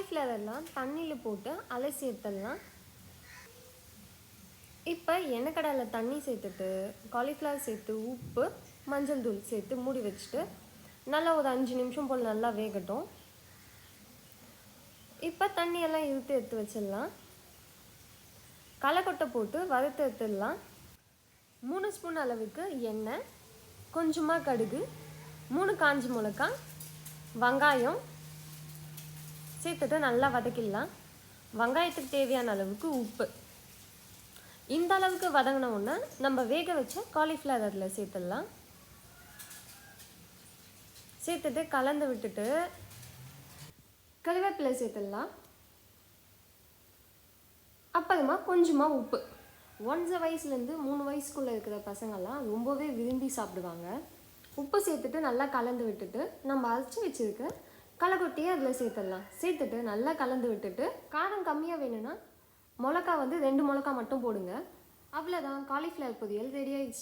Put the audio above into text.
Cauliflower எல்லாம் தண்ணியில் போட்டு அலசி எடுத்துடலாம். இப்போ எண்ணெய் கடாயில் தண்ணி சேர்த்துட்டு காலிஃப்ளவர் சேர்த்து உப்பு மஞ்சள் தூள் சேர்த்து மூடி வச்சுட்டு நல்லா ஒரு 5 நிமிஷம் போல் நல்லா வேகட்டும். இப்போ தண்ணியெல்லாம் எடுத்து வச்சிடலாம். களைக்கொட்டை போட்டு வறுத்து எடுத்துடலாம். 3 ஸ்பூன் அளவுக்கு எண்ணெய், கொஞ்சமாக கடுகு, 3 காஞ்சி மிளகாய், வெங்காயம் சேர்த்துட்டு நல்லா வதக்கிடலாம். வெங்காயத்துக்கு தேவையான அளவுக்கு உப்பு. இந்த அளவுக்கு வதங்கினோன்னா நம்ம வேக வச்ச காலிஃப்ளவர் அதில் சேர்த்துடலாம். சேர்த்துட்டு கலந்து விட்டுட்டு கருவேப்பிலை சேர்த்துடலாம். அப்புறமா கொஞ்சமாக உப்பு. 1 வயசுலேருந்து 3 வயசுக்குள்ளே இருக்கிற பசங்கள்லாம் ரொம்பவே விரும்பி சாப்பிடுவாங்க. உப்பு சேர்த்துட்டு நல்லா கலந்து விட்டுட்டு நம்ம அரைச்சி வச்சுருக்க களைக்கொட்டையை அதில் சேர்த்துடலாம். சேர்த்துட்டு நல்லா கலந்து விட்டுட்டு காரம் கம்மியாக வேணும்னா மிளகா 2 மிளகா மட்டும் போடுங்க. அவ்வளோதான், காலிஃப்ளவர் பொரியல் ரெடி ஆயிடுச்சு.